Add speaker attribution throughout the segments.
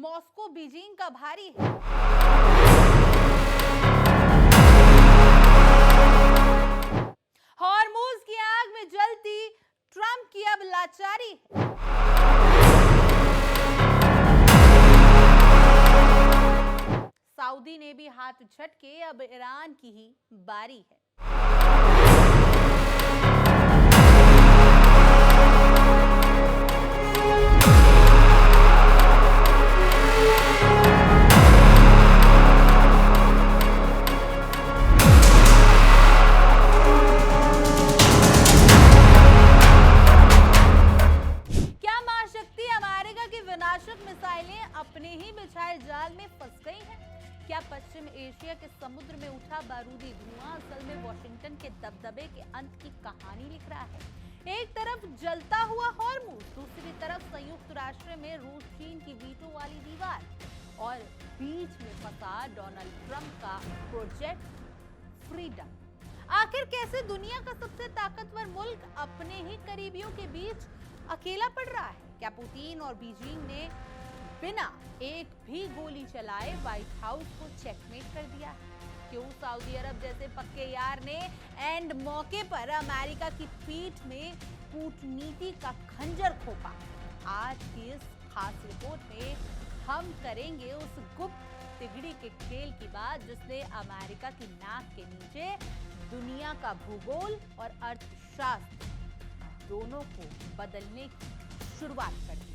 Speaker 1: Moscow Beijing का भारी है। हॉर्मुज की आग में जलती ट्रंप की अब लाचारी है। सऊदी ने भी हाथ झटके, अब ईरान की ही बारी है। क्या महाशक्ति अमेरिका की विनाशक मिसाइलें अपने ही बिछाए जाल में फंस गई हैं? क्या पश्चिम एशिया के समुद्र में उठा बारूदी धुआं असल में वॉशिंगटन के दबदबे के अंत की कहानी लिख रहा है? एक तरफ जलता हुआ हॉर्मुज, दूसरी तरफ संयुक्त राष्ट्र में रूस चीन की वीटो वाली दीवार और बीच में फंसा डोनाल्ड ट्रंप का प्रोजेक्ट फ्रीडम। आखिर कैसे दुनिया का सबसे ताकतवर मुल्क अपने ही करीबियों के बीच अकेला पड़ रहा है? क्या पुतिन और बीजिंग ने बिना एक भी गोली चलाए व्हाइट हाउस को चेकमेट कर दिया? क्यों सऊदी अरब जैसे पक्के यार ने एंड मौके पर अमेरिका की पीठ में कूटनीति का खंजर खोपा? आज की इस खास रिपोर्ट में हम करेंगे उस गुप्त तिगड़ी के खेल की बात जिसने अमेरिका की नाक के नीचे दुनिया का भूगोल और अर्थशास्त्र दोनों को बदलने की शुरुआत कर दी।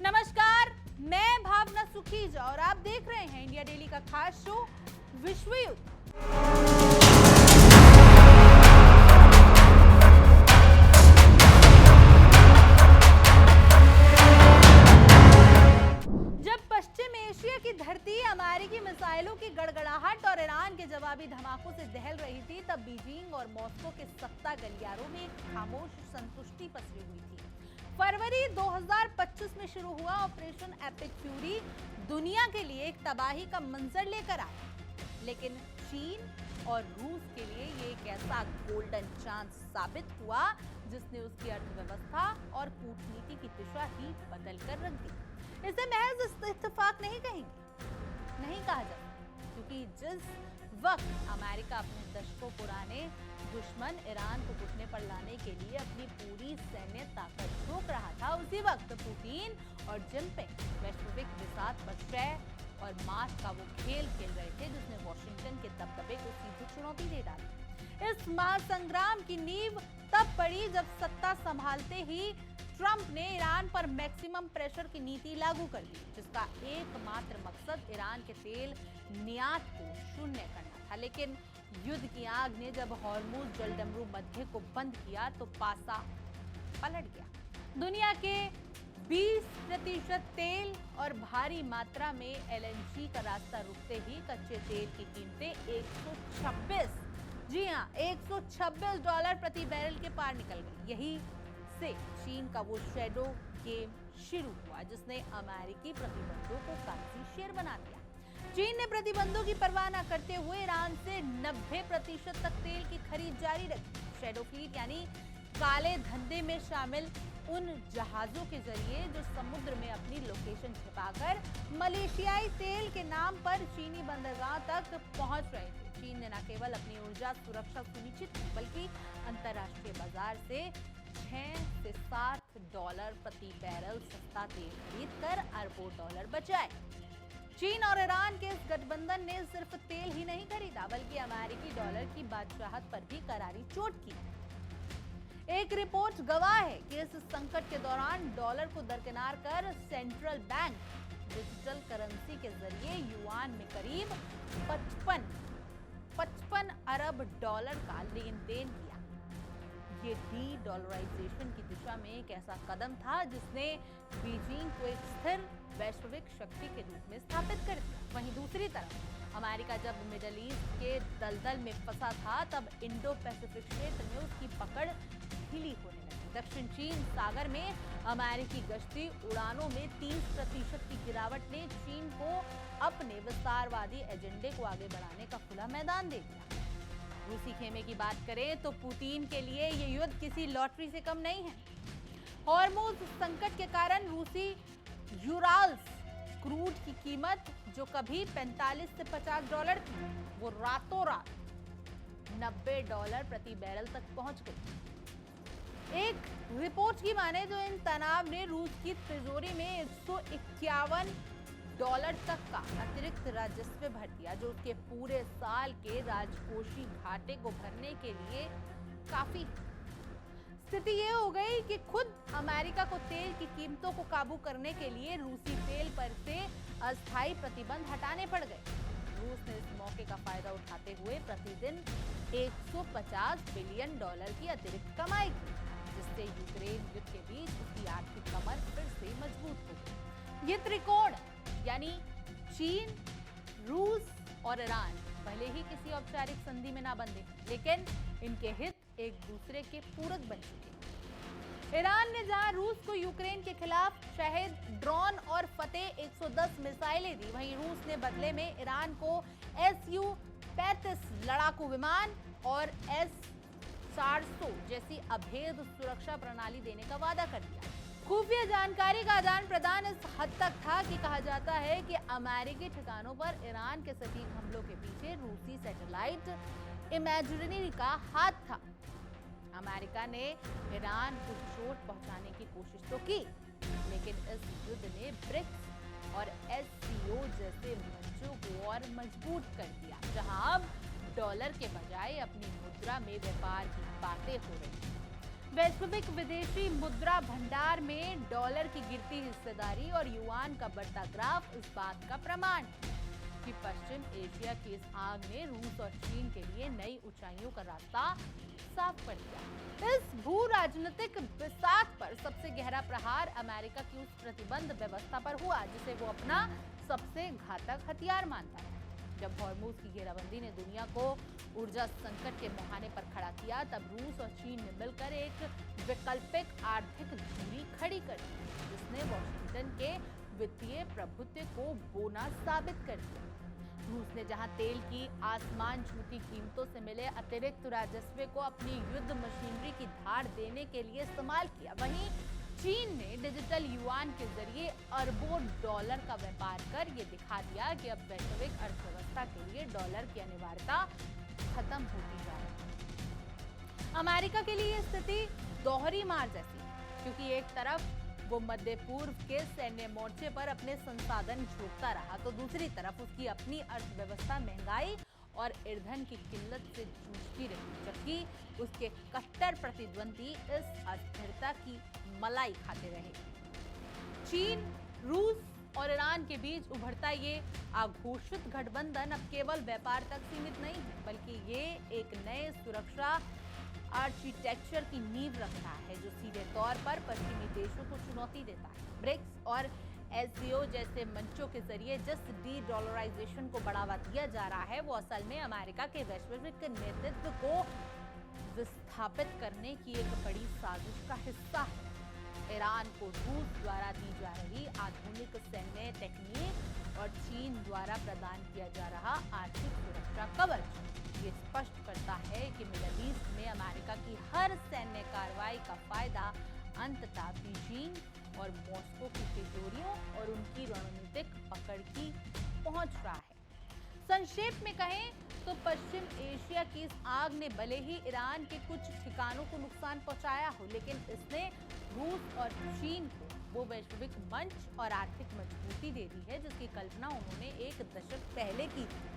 Speaker 1: नमस्कार, मैं भावना सुखीजा और आप देख रहे हैं इंडिया डेली का खास शो विश्व युद्ध। जब पश्चिम एशिया की धरती अमेरिकी मिसाइलों की गड़गड़ाहट और ईरान के जवाबी धमाकों से दहल रही थी, तब बीजिंग और मॉस्को के सत्ता गलियारों में एक खामोश संतुष्टि पसरी हुई थी। फरवरी 2025 में शुरू हुआ ऑपरेशन एपिक फ्यूरी दुनिया के लिए एक तबाही का मंजर लेकर आया, लेकिन चीन और रूस के लिए ये एक ऐसा गोल्डन चांस साबित हुआ जिसने उसकी अर्थव्यवस्था और कूटनीति की दिशा ही बदल कर रख दी। इसे महज इत्तेफाक नहीं कहा जा सकता, क्योंकि जिस वक्त अमेरिका अपने दशकों पुराने दुश्मन ईरान को घुटने पर लाने के लिए अपनी पूरी सैन्य ताकत झोंक रहा था, उसी वक्त पुतिन और जिनपिंग वैश्विक विसात पर तय और मार्च का वो खेल खेल रहे थे जिसने वॉशिंगटन के दबदबे को सीधी चुनौती दे डाली। इस महासंग्राम की नींव तब पड़ी जब सत्ता संभालते ही ट्रंप ने ईरान पर मैक्सिमम प्रेशर की नीति लागू कर दी, जिसका एकमात्र मकसद ईरान के तेल निर्यात को शून्य करना था। लेकिन युद्ध की आग ने जब हॉर्मुज जलडमरू मध्य को बंद किया तो पासा पलट गया। दुनिया के 20% तेल और भारी मात्रा में एलएनजी का रास्ता रुकते ही कच्चे तेल की कीमतें 126 डॉलर प्रति बैरल के पार निकल गई। यही से चीन का वो शैडो गेम शुरू हुआ जिसने अमेरिकी प्रतिबंधों को काफी शेर बना दिया। चीन ने प्रतिबंधों की परवाह न करते हुए ईरान से 90% तक तेल की खरीद जारी रखी। शैडो फ्लीट यानी काले धंधे में शामिल उन जहाजों के जरिए जो समुद्र में अपनी लोकेशन छिपाकर मलेशियाई तेल के नाम पर चीनी बंदरगाह तक पहुंच रहे थे। चीन ने न केवल अपनी ऊर्जा सुरक्षा सुनिश्चित की बल्कि अंतर्राष्ट्रीय बाजार से 6 से 7 डॉलर प्रति बैरल सस्ता तेल खरीदकर अरबों डॉलर बचाए। चीन और ईरान के इस गठबंधन ने सिर्फ तेल ही नहीं खरीदा बल्कि अमेरिकी डॉलर की बादशाहत पर भी करारी चोट की। एक रिपोर्ट गवाह है कि इस संकट के दौरान डॉलर को दरकिनार कर सेंट्रल बैंक डिजिटल करेंसी के जरिए युआन में करीब 55 अरब डॉलर का लेन देन किया। ये डी डॉलराइजेशन की दिशा में एक ऐसा कदम था जिसने बीजिंग को एक स्थिर वैश्विक शक्ति के रूप में स्थापित कर दिया। वहीं दूसरी तरफ अमेरिका जब मिडल ईस्ट के दलदल में फंसा था, तब इंडो पैसिफिक क्षेत्र में उसकी पकड़ ढीली होने लगी। दक्षिण चीन सागर में अमेरिकी गश्ती उड़ानों में 30% की गिरावट ने चीन को अपने विस्तारवादी एजेंडे को आगे बढ़ाने का खुला मैदान दे दिया। रूसी खेमे की बात करें तो पुतिन के लिए ये युद्ध किसी लॉटरी से कम नहीं है। हॉर्मुज संकट के कारण रूसी यूराल्स क्रूड की कीमत जो कभी 45 से $50 थी, वो रातों रात $90 प्रति बैरल तक पहुंच गई। एक रिपोर्ट की माने तो इन तनाव ने रूस की तिजोरी में $151 तक का अतिरिक्त राजस्व भर दिया, जो उसके पूरे साल के राजकोषीय घाटे को भरने के लिए काफी। स्थिति ये हो गई कि खुद अमेरिका को तेल की कीमतों को काबू करने के लिए रूसी तेल पर से अस्थायी प्रतिबंध हटाने पड़ गए। रूस ने इस मौके का फायदा उठाते हुए प्रतिदिन $150 बिलियन की अतिरिक्त कमाई की, जिससे यूक्रेन युद्ध के बीच उसकी आर्थिक कमर फिर से मजबूत हो गई। ये त्रिकोण यानी चीन, रूस और ईरान भले ही किसी औपचारिक संधि में ना बंधे, लेकिन इनके हित एक दूसरे के पूरक बन चुके। ईरान ने जहां रूस को यूक्रेन के खिलाफ शहीद ड्रोन और फतेह 110 मिसाइलें दी, वहीं रूस ने बदले में ईरान को Su-35 लड़ाकू विमान और S-400 जैसी अभेद सुरक्षा प्रणाली देने का वादा कर दिया। खुफिया जानकारी का आदान प्रदान इस हद तक था कि कहा जाता है कि अमेरिकी ठिकानों पर ईरान के सटीक हमलों के पीछे रूसी सैटेलाइट इमेजिनरी का हाथ था। अमेरिका ने ईरान को चोट पहुंचाने की कोशिश तो की, लेकिन इस युद्ध ने ब्रिक्स और SCO जैसे मंचों को और मजबूत कर दिया, जहां अब डॉलर के बजाय अपनी मुद्रा में व्यापार की बातें हो रही हैं। वैश्विक विदेशी मुद्रा भंडार में डॉलर की गिरती हिस्सेदारी और युआन का बढ़ता ग्राफ इस बात का प्रमाण है कि पश्चिम एशिया की इस आग ने रूस और चीन के लिए नई ऊंचाइयों का रास्ता साफ कर दिया। इस भू राजनीतिक विसात पर सबसे गहरा प्रहार अमेरिका की उस प्रतिबंध व्यवस्था पर हुआ जिसे वो अपना सबसे घातक हथियार मानता है। जब हॉर्मूज की घेराबंदी ने दुनिया को ऊर्जा संकट के मुहाने पर खड़ा किया, तब रूस और चीन ने मिलकर एक वैकल्पिक आर्थिक दूरी खड़ी कर दी, जिसने वॉशिंगटन के वित्तीय प्रभुत्व को बोना साबित कर दिया। रूस ने जहां तेल की आसमान छूती कीमतों से मिले अतिरिक्त राजस्व को अपनी युद्ध मशीनरी की धार देने के लिए इस्तेमाल किया, वहीं चीन ने डिजिटल युआन के जरिए अरबों डॉलर का व्यापार कर ये दिखा दिया कि अब वैश्विक अर्थव्यवस्था के लिए डॉलर की अनिवार्यता खत्म होती जा रही है। अमेरिका के लिए स्थिति दोहरी मार जैसी, क्योंकि एक तरफ वो मध्य पूर्व के सैन्य मोर्चे पर अपने संसाधन झोंकता रहा, तो दूसरी तरफ उसकी अपनी अर्थव्यवस्था महंगाई और ईंधन की किल्लत से जूझती रही, जबकि उसके कट्टर प्रतिद्वंदी इस अस्थिरता की मलाई खाते रहे। चीन, रूस और ईरान के बीच उभरता ये आघोषित गठबंधन अब केवल व्यापार तक सीमित नहीं है, बल्कि ये एक नए सुरक्षा आर्किटेक्चर की नींव रख रहा है, जो सीधे तौर पर पश्चिमी देशों को चुनौती देता है। ब्रिक्स और SCO जैसे मंचों के जरिए जिस डी-डॉलराइजेशन को बढ़ावा दिया जा रहा है, वो असल में अमेरिका के वैश्विक नेतृत्व को विस्थापित करने की एक बड़ी साजिश का हिस्सा है। ईरान को रूस द्वारा दी जा रही आधुनिक सैन्य टेक्निक और चीन द्वारा प्रदान किया जा रहा आर्थिक सुरक्षा कवच ये स्पष्ट करता है कि मिडल ईस्ट में अमेरिका की हर सैन्य कार्रवाई का फायदा अंततः बीजिंग और मॉस्को की तिजोरियों और उनकी रणनीतिक पकड़ की पहुंच रहा है। संक्षेप में कहें तो पश्चिम एशिया की इस आग ने भले ही ईरान के कुछ ठिकानों को नुकसान पहुंचाया हो, लेकिन इसने रूस और चीन को वो वैश्विक मंच और आर्थिक मजबूती दे दी है जिसकी कल्पना उन्होंने एक दशक पहले की थी।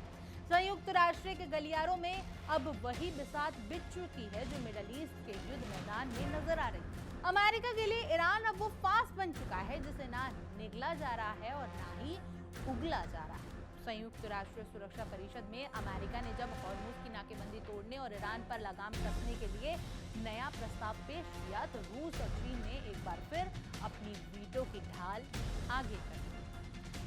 Speaker 1: संयुक्त राष्ट्र के गलियारों में अब वही बिसात बिछ चुकी है जो मिडल ईस्ट के युद्ध मैदान में नजर आ रही है। अमेरिका के लिए ईरान अब वो फास बन चुका है जिसे ना निगला जा रहा है और ना ही उगला जा रहा है। संयुक्त राष्ट्र सुरक्षा परिषद में अमेरिका ने जब हॉर्मुज की नाकेबंदी तोड़ने और ईरान पर लगाम कसने के लिए नया प्रस्ताव पेश किया, तो रूस और चीन ने एक बार फिर अपनी वीटो की ढाल आगे कर दी।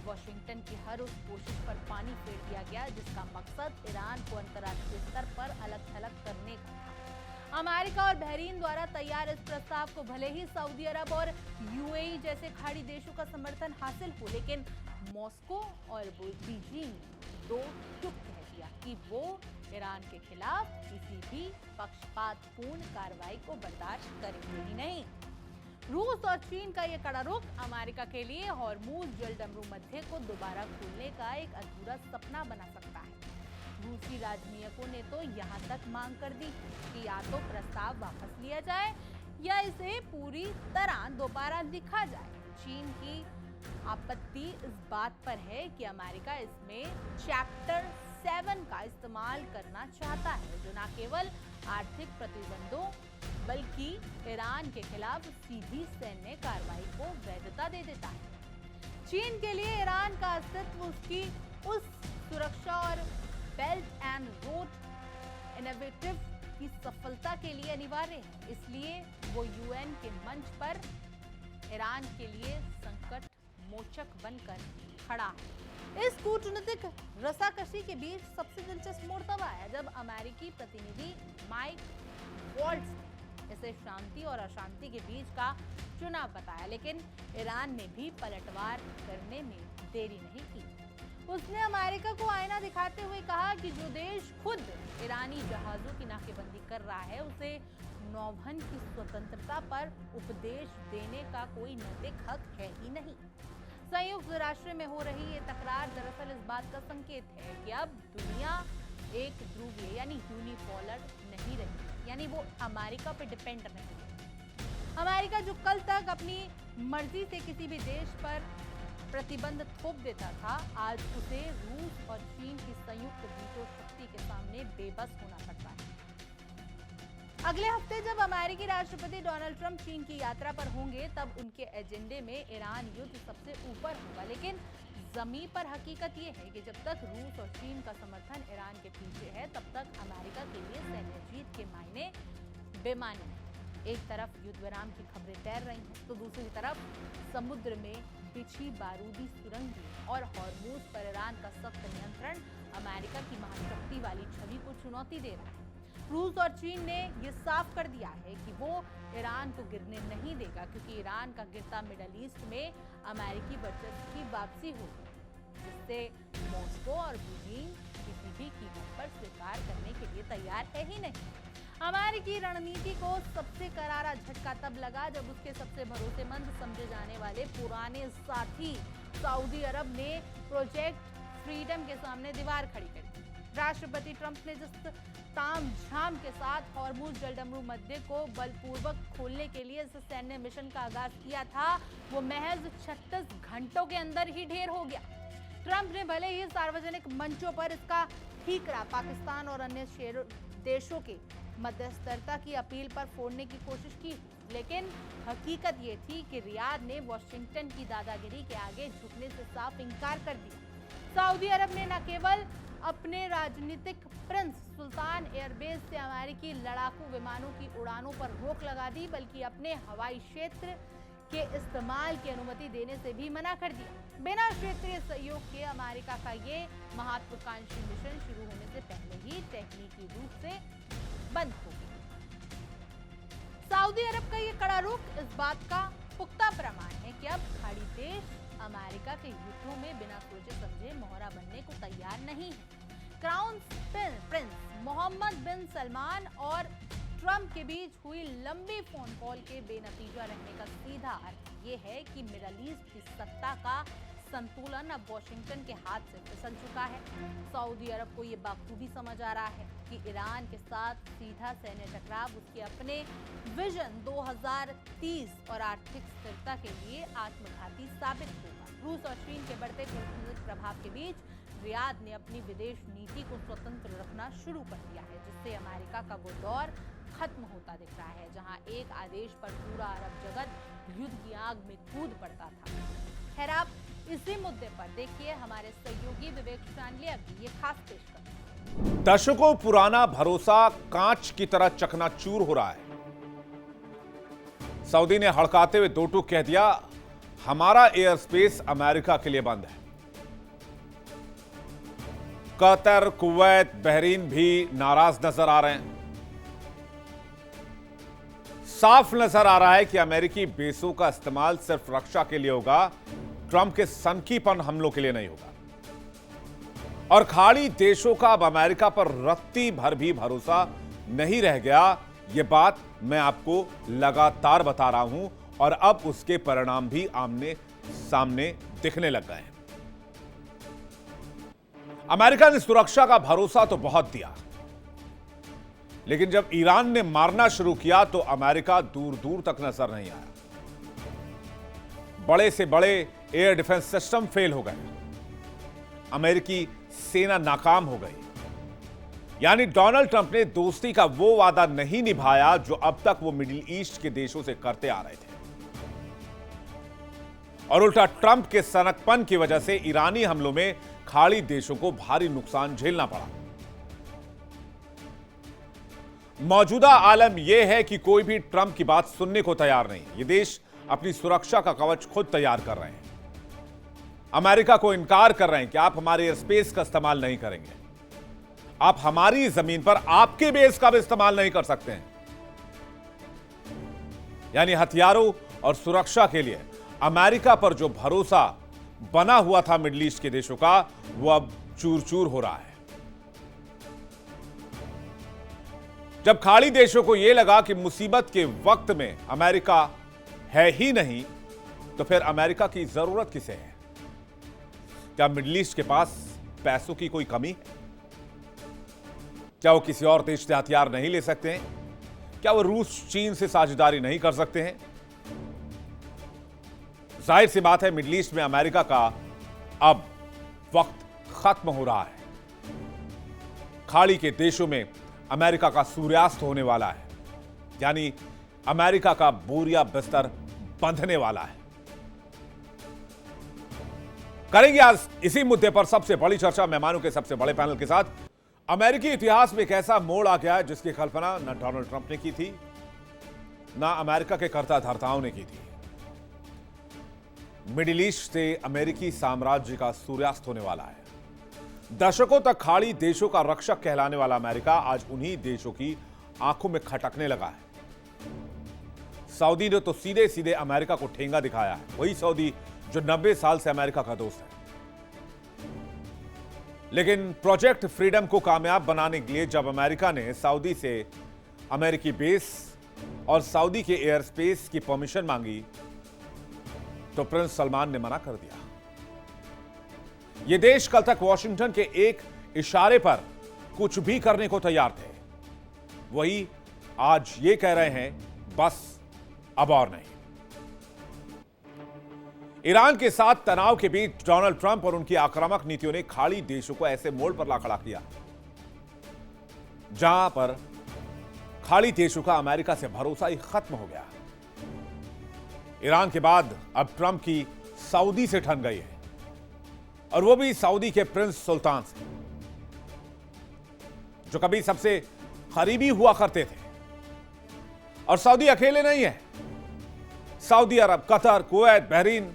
Speaker 1: वॉशिंगटन की हर उस कोशिश पर पानी फेर दिया गया जिसका मकसद ईरान को अंतर्राष्ट्रीय स्तर पर अलग थलग करने का था। अमेरिका और बहरीन द्वारा तैयार इस प्रस्ताव को भले ही सऊदी अरब और UAE जैसे खाड़ी देशों का समर्थन हासिल हो, लेकिन मॉस्को और बीजिंग दो चुप कह दिया कि वो ईरान के खिलाफ किसी भी पक्षपातपूर्ण कार्रवाई को बर्दाश्त करेंगे ही नहीं। रूस और चीन का ये कड़ा रुख अमेरिका के लिए हॉर्मूज जलडमरू मध्य को दोबारा खोलने का एक अधूरा सपना बना सकता है। रूसी राजनयिकों ने तो यहाँ तक मांग कर दी कि या तो प्रस्ताव वापस लिया जाए या इसे पूरी तरह दोबारा लिखा जाए। चीन की आपत्ति इस बात पर है कि अमेरिका इसमें चैप्टर 7 का इस्तेमाल करना चाहता है, जो न केवल आर्थिक प्रतिबंधों बल्कि ईरान के खिलाफ सीधी सैन्य कार्रवाई को वैधता दे देता है। चीन के लिए ईरान का अस्तित्व उसकी उस सुरक्षा और बेल्ट एंड रोड इनिशिएटिव की सफलता के लिए अनिवार्य है। इसलिए वो यूएन के मंच पर ईरान के लिए संकट मोचक बनकर खड़ा है। इस कूटनीतिक रसाकसी के बीच सबसे दिलचस्प मोड़ तब आया जब अमेरिकी प्रतिनिधि माइक वॉल्ट्ज ने इसे शांति और अशांति के बीच का चुनाव बताया, लेकिन ईरान ने भी पलटवार करने में देरी नहीं की। उसने अमेरिका को आईना दिखाते हुए कहा कि जो देश खुद ईरानी जहाजों की नाकेबंदी कर रहा है, उसे नौवहन की स्वतंत्रता पर उपदेश देने का कोई नैतिक हक है ही नहीं। संयुक्त राष्ट्र में हो रही ये तकरार दरअसल इस बात का संकेत है कि अब दुनिया एक ध्रुवीय यानी यूनिपोलर नहीं रही, यानी वो अमेरिका पे डिपेंड नहीं है। अमेरिका जो कल तक अपनी मर्जी से किसी भी देश पर प्रतिबंध थोप देता था, आज उसे रूस और चीन की संयुक्त वीटो शक्ति के सामने बेबस होना पड़ता है। अगले हफ्ते जब अमेरिकी राष्ट्रपति डोनाल्ड ट्रंप चीन की यात्रा पर होंगे, तब उनके एजेंडे में ईरान युद्ध सबसे ऊपर होगा। लेकिन जमीन पर हकीकत यह है कि जब तक रूस और चीन का समर्थन ईरान के पीछे है, तब तक अमेरिका के लिए सैन्य जीत के मायने बेमानी है। एक तरफ युद्ध विराम की खबरें तैर रही हैं, तो दूसरी तरफ समुद्र में बिछी बारूदी सुरंगें और हॉर्मूज पर ईरान का सख्त नियंत्रण अमेरिका की महाशक्ति वाली छवि को चुनौती दे रहा है। रूस और चीन ने ये साफ कर दिया है कि वो ईरान को गिरने नहीं देगा, क्योंकि ईरान का गिरता मिडल ईस्ट में अमेरिकी वर्चस्व की वापसी होगी, जिससे मॉस्को और बीजिंग किसी भी कीमत पर स्वीकार करने के लिए तैयार है ही नहीं। अमेरिकी रणनीति को सबसे करारा झटका तब लगा जब उसके सबसे भरोसेमंद समझे जाने वाले पुराने साथी सऊदी अरब ने प्रोजेक्ट फ्रीडम के सामने दीवार खड़ी कर दी। राष्ट्रपति ट्रंप ने जिस तामझाम के साथ हॉर्मूज जलडमरू मध्य को बलपूर्वक खोलने के लिए इस सैन्य मिशन का आगाज किया था, वो महज 36 घंटों के अंदर ही ढेर हो गया। ट्रंप ने भले ही सार्वजनिक मंचों पर इसका ठीकरा पाकिस्तान और अन्य देशों के मध्यस्थता की अपील पर फोड़ने की कोशिश की, लेकिन हकीकत ये थी कि रियाद ने वॉशिंगटन की दादागिरी के आगे झुकने से साफ इंकार कर दिया। सऊदी अरब ने न केवल अपने राजनीतिक प्रिंस सुल्तान एयरबेस से अमेरिकी लड़ाकू विमानों की उड़ानों पर रोक लगा दी, बल्कि अपने हवाई क्षेत्र के इस्तेमाल की अनुमति देने से भी मना कर दिया। बिना क्षेत्रीय सहयोग के अमेरिका का ये महत्वाकांक्षी मिशन शुरू होने से पहले ही तकनीकी रूप से बंद हो गया। सऊदी अरब का ये कड़ा रुख इस बात का पुख्ता प्रमाण है कि अब खाड़ी देश अमेरिका के युद्धों में बिना सोचे समझे मोहरा बनने को तैयार नहीं है। क्राउन प्रिंस मोहम्मद बिन सलमान और ट्रंप के बीच हुई लंबी फोन कॉल के बेनतीजा रहने का सीधा अर्थ ये है कि मिडल ईस्ट की सत्ता का संतुलन अब वॉशिंगटन के हाथ से फिसल चुका है। सऊदी अरब को ये बाखूबी समझ आ रहा है कि ईरान के साथ सीधा सैन्य टकराव उसके अपने विजन 2030 और आर्थिक स्थिरता के लिए आत्मघाती साबित होगा। रूस और चीन के बढ़ते कूटनीतिक प्रभाव के बीच रियाद ने अपनी विदेश नीति को स्वतंत्र रखना शुरू कर दिया है, जिससे अमेरिका का वो दौर खत्म होता दिख रहा है जहां एक आदेश पर पूरा अरब जगत युद्ध की आग में कूद पड़ता था। खैर, आप इसी मुद्दे पर देखिए हमारे सहयोगी विवेक चांदलिया की ये खास पेशकश।
Speaker 2: दशकों पुराना भरोसा कांच की तरह चकनाचूर हो रहा है। सऊदी ने हड़काते हुए दो टूक कह दिया, हमारा एयर स्पेस अमेरिका के लिए बंद है। कतर, कुवैत, बहरीन भी नाराज नजर आ रहे हैं। साफ नजर आ रहा है कि अमेरिकी बेसों का इस्तेमाल सिर्फ रक्षा के लिए होगा, ट्रंप के सनकीपन हमलों के लिए नहीं होगा। और खाड़ी देशों का अब अमेरिका पर रत्ती भर भी भरोसा नहीं रह गया। यह बात मैं आपको लगातार बता रहा हूं और अब उसके परिणाम भी आमने सामने दिखने लग गए हैं। अमेरिका ने सुरक्षा का भरोसा तो बहुत दिया, लेकिन जब ईरान ने मारना शुरू किया तो अमेरिका दूर दूर तक नजर नहीं आया। बड़े से बड़े एयर डिफेंस सिस्टम फेल हो गए, अमेरिकी सेना नाकाम हो गई। यानी डोनाल्ड ट्रंप ने दोस्ती का वो वादा नहीं निभाया जो अब तक वो मिडिल ईस्ट के देशों से करते आ रहे थे, और उल्टा ट्रंप के सनकपन की वजह से ईरानी हमलों में खाड़ी देशों को भारी नुकसान झेलना पड़ा। मौजूदा आलम यह है कि कोई भी ट्रंप की बात सुनने को तैयार नहीं। ये देश अपनी सुरक्षा का कवच खुद तैयार कर रहे हैं। अमेरिका को इनकार कर रहे हैं कि आप हमारे एयर स्पेस का इस्तेमाल नहीं करेंगे, आप हमारी जमीन पर आपके बेस का भी इस्तेमाल नहीं कर सकते हैं। यानी हथियारों और सुरक्षा के लिए अमेरिका पर जो भरोसा बना हुआ था मिडिल ईस्ट के देशों का, वो अब चूर चूर हो रहा है। जब खाड़ी देशों को यह लगा कि मुसीबत के वक्त में अमेरिका है ही नहीं, तो फिर अमेरिका की जरूरत किसे है? क्या मिडिल ईस्ट के पास पैसों की कोई कमी है? क्या वो किसी और देश से हथियार नहीं ले सकते हैं? क्या वो रूस चीन से साझेदारी नहीं कर सकते हैं? जाहिर सी बात है, मिडिल ईस्ट में अमेरिका का अब वक्त खत्म हो रहा है। खाड़ी के देशों में अमेरिका का सूर्यास्त होने वाला है, यानी अमेरिका का बोरिया बिस्तर बंधने वाला है। करेंगे आज इसी मुद्दे पर सबसे बड़ी चर्चा मेहमानों के सबसे बड़े पैनल के साथ। अमेरिकी इतिहास में एक ऐसा मोड़ आ गया है जिसकी कल्पना न डोनाल्ड ट्रंप ने की थी, ना अमेरिका के कर्ता धर्ताओं ने की थी। मिडिल ईस्ट से अमेरिकी साम्राज्य का सूर्यास्त होने वाला है। दशकों तक खाड़ी देशों का रक्षक कहलाने वाला अमेरिका आज उन्हीं देशों की आंखों में खटकने लगा है। सऊदी ने तो सीधे सीधे अमेरिका को ठेंगा दिखाया है, वही सऊदी जो 90 साल से अमेरिका का दोस्त है। लेकिन प्रोजेक्ट फ्रीडम को कामयाब बनाने के लिए जब अमेरिका ने सऊदी से अमेरिकी बेस और सऊदी के एयर स्पेस की परमिशन मांगी, तो प्रिंस सलमान ने मना कर दिया। ये देश कल तक वॉशिंगटन के एक इशारे पर कुछ भी करने को तैयार थे, वही आज ये कह रहे हैं बस अब और नहीं। ईरान के साथ तनाव के बीच डोनाल्ड ट्रंप और उनकी आक्रामक नीतियों ने खाड़ी देशों को ऐसे मोड़ पर ला खड़ा किया जहां पर खाड़ी देशों का अमेरिका से भरोसा ही खत्म हो गया। ईरान के बाद अब ट्रंप की सऊदी से ठन गई है, और वो भी सऊदी के प्रिंस सुल्तान से, जो कभी सबसे करीबी हुआ करते थे। और सऊदी अकेले नहीं है, सऊदी अरब, कतर, कुवैत, बहरीन,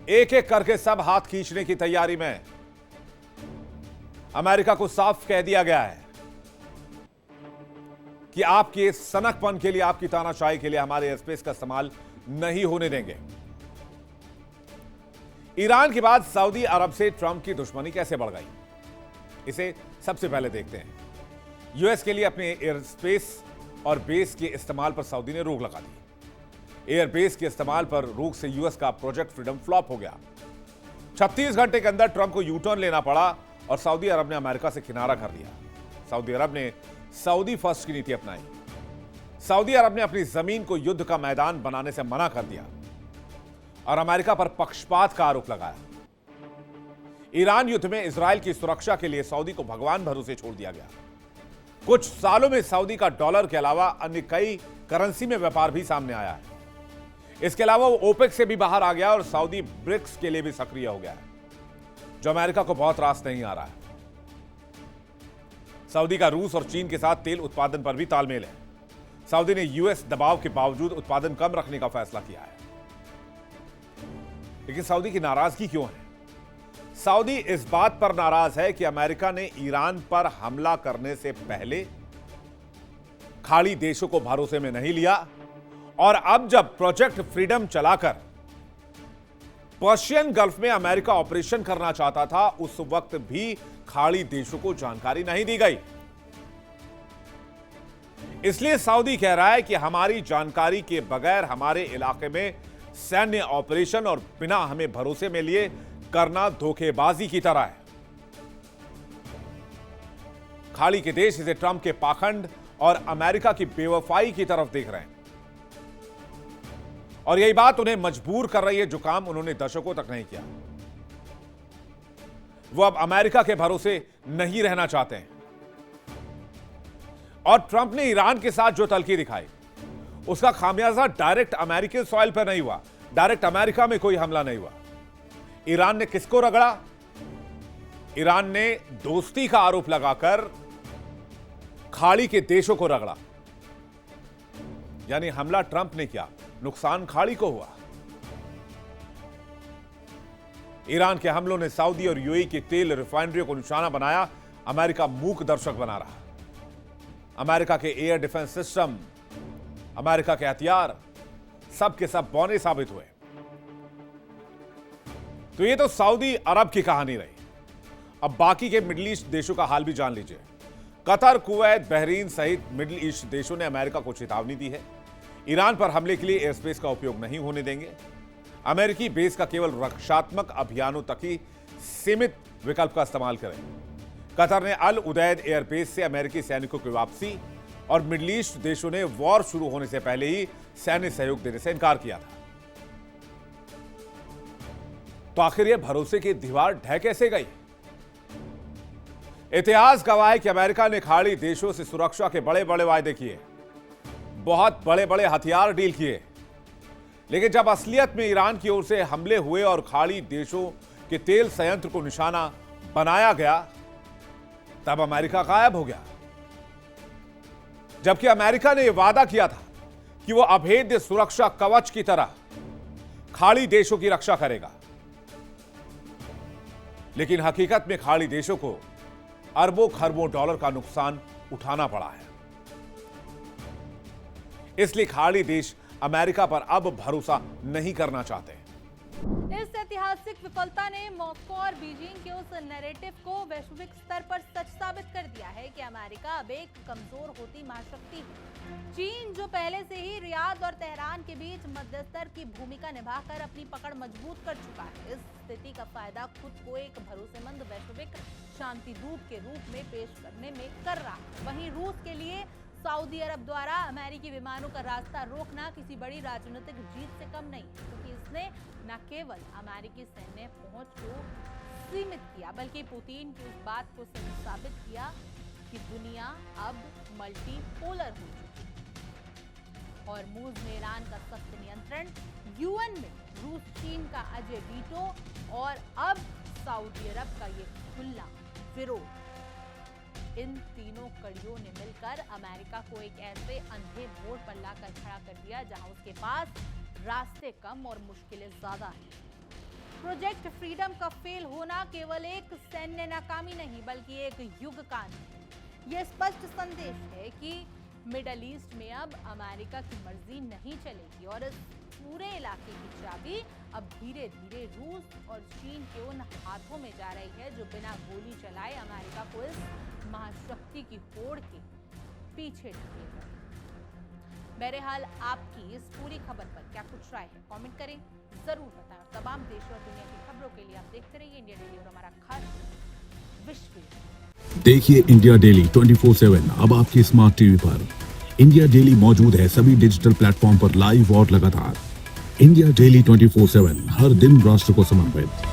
Speaker 2: एक एक करके सब हाथ खींचने की तैयारी में। अमेरिका को साफ कह दिया गया है कि आपके सनकपन के लिए, आपकी तानाशाही के लिए हमारे एयरस्पेस का इस्तेमाल नहीं होने देंगे। ईरान के बाद सऊदी अरब से ट्रंप की दुश्मनी कैसे बढ़ गई, इसे सबसे पहले देखते हैं। यूएस के लिए अपने एयर स्पेस और बेस के इस्तेमाल पर सऊदी ने रोक लगा दी। एयर बेस के इस्तेमाल पर रोक से यूएस का प्रोजेक्ट फ्रीडम फ्लॉप हो गया। 36 घंटे के अंदर ट्रंप को यूटर्न लेना पड़ा और सऊदी अरब ने अमेरिका से किनारा कर दिया। सऊदी अरब ने सऊदी फर्स्ट की नीति अपनाई। सऊदी अरब ने अपनी जमीन को युद्ध का मैदान बनाने से मना कर दिया और अमेरिका पर पक्षपात का आरोप लगाया। ईरान युद्ध में इजरायल की सुरक्षा के लिए सऊदी को भगवान भरोसे छोड़ दिया गया। कुछ सालों में सऊदी का डॉलर के अलावा अन्य कई करेंसी में व्यापार भी सामने आया है। इसके अलावा वो ओपेक से भी बाहर आ गया और सऊदी ब्रिक्स के लिए भी सक्रिय हो गया है, जो अमेरिका को बहुत रास नहीं आ रहा है। सऊदी का रूस और चीन के साथ तेल उत्पादन पर भी तालमेल है। सऊदी ने यूएस दबाव के बावजूद उत्पादन कम रखने का फैसला किया है। लेकिन सऊदी की नाराजगी क्यों है? सऊदी इस बात पर नाराज है कि अमेरिका ने ईरान पर हमला करने से पहले खाड़ी देशों को भरोसे में नहीं लिया, और अब जब प्रोजेक्ट फ्रीडम चलाकर पर्शियन गल्फ में अमेरिका ऑपरेशन करना चाहता था, उस वक्त भी खाड़ी देशों को जानकारी नहीं दी गई। इसलिए सऊदी कह रहा है कि हमारी जानकारी के बगैर हमारे इलाके में सैन्य ऑपरेशन और बिना हमें भरोसे में लिए करना धोखेबाजी की तरह है। खाड़ी के देश इसे ट्रंप के पाखंड और अमेरिका की बेवफाई की तरफ देख रहे हैं और यही बात उन्हें मजबूर कर रही है जो काम उन्होंने दशकों तक नहीं किया। वो अब अमेरिका के भरोसे नहीं रहना चाहते हैं और ट्रंप ने ईरान के साथ जो तलखी दिखाई उसका खामियाजा डायरेक्ट अमेरिकन सॉइल पर नहीं हुआ, डायरेक्ट अमेरिका में कोई हमला नहीं हुआ। ईरान ने किसको रगड़ा? ईरान ने दोस्ती का आरोप लगाकर खाड़ी के देशों को रगड़ा, यानी हमला ट्रंप ने किया, नुकसान खाड़ी को हुआ। ईरान के हमलों ने सऊदी और यूएई की तेल रिफाइनरियों को निशाना बनाया। अमेरिका मूक दर्शक बना रहा। अमेरिका के एयर डिफेंस सिस्टम, अमेरिका के हथियार सब के सब बौने साबित हुए। तो ये तो सऊदी अरब की कहानी रही। अब बाकी के मिडिल ईस्ट देशों का हाल भी जान लीजिए। कतर, कुवैत, बहरीन सहित मिडिल ईस्ट देशों ने अमेरिका को चेतावनी दी है, ईरान पर हमले के लिए एयर स्पेस का उपयोग नहीं होने देंगे। अमेरिकी बेस का केवल रक्षात्मक अभियानों तक ही सीमित विकल्प का इस्तेमाल करें। कतर ने अल उदैद एयरबेस से अमेरिकी सैनिकों की वापसी और मिडिल ईस्ट देशों ने वॉर शुरू होने से पहले ही सैन्य सहयोग देने से इनकार किया था। तो आखिर यह भरोसे की दीवार ढह कैसे गई? इतिहास गवाह है कि अमेरिका ने खाड़ी देशों से सुरक्षा के बड़े बड़े वायदे किए, बहुत बड़े बड़े हथियार डील किए, लेकिन जब असलियत में ईरान की ओर से हमले हुए और खाड़ी देशों के तेल संयंत्र को निशाना बनाया गया, तब अमेरिका गायब हो गया। जबकि अमेरिका ने यह वादा किया था कि वो अभेद्य सुरक्षा कवच की तरह खाड़ी देशों की रक्षा करेगा, लेकिन हकीकत में खाड़ी देशों को अरबों खरबों डॉलर का नुकसान उठाना पड़ा है। इसलिए खाड़ी देश अमेरिका पर अब भरोसा नहीं करना चाहते।
Speaker 1: इस ऐतिहासिक विफलता ने मॉस्को और बीजिंग के उस नैरेटिव को वैश्विक स्तर पर सच साबित कर दिया है कि अमेरिका अब एक कमजोर होती महाशक्ति है। चीन जो पहले से ही रियाद और तेहरान के बीच मध्यस्तर की भूमिका निभाकर अपनी पकड़ मजबूत कर चुका है, इस स्थिति का फायदा खुद को एक भरोसेमंद वैश्विक शांति दूत के रूप में पेश करने में कर रहा है। वहीं रूस के लिए सऊदी अरब द्वारा अमेरिकी विमानों का रास्ता रोकना किसी बड़ी राजनीतिक जीत से कम नहीं, क्योंकि इसने न केवल अमेरिकी सैन्य पहुंच को सीमित किया, बल्कि पुतिन की उस बात को साबित किया कि दुनिया अब मल्टीपोलर हो चुकी है। हॉर्मुज़ में ईरान का सख्त नियंत्रण, यूएन में रूस चीन का अजय वीटो और अब सऊदी अरब का ये खुला विरोध, इन तीनों कड़ियों ने मिलकर अमेरिका को एक ऐसे अंधे मोड़ पर लाकर खड़ा कर दिया जहां उसके पास रास्ते कम और मुश्किलें ज्यादा हैं। प्रोजेक्ट फ्रीडम का फेल होना केवल एक सैन्य नाकामी नहीं, बल्कि एक युग का अंत है। यह स्पष्ट संदेश है कि मिडल ईस्ट में अब अमेरिका की मर्जी नहीं चलेगी और इस पूरे इलाके की चाबी अब धीरे धीरे रूस और चीन के उन हाथों में जा रही है जो बिना गोली चलाए अमेरिका को इस महाशक्ति की होड़ के पीछे ढकेल। बहरहाल आपकी इस पूरी खबर पर क्या कुछ राय है, कमेंट करें, जरूर बताएं। तमाम देश और दुनिया की खबरों के लिए आप देखते रहिए इंडिया डेली और हमारा खास विश्व।
Speaker 3: देखिए इंडिया डेली 24/7 अब आपकी स्मार्ट टीवी पर। इंडिया डेली मौजूद है सभी डिजिटल प्लेटफॉर्म पर लाइव और लगातार। इंडिया डेली 24/7 हर दिन राष्ट्र को समर्पित।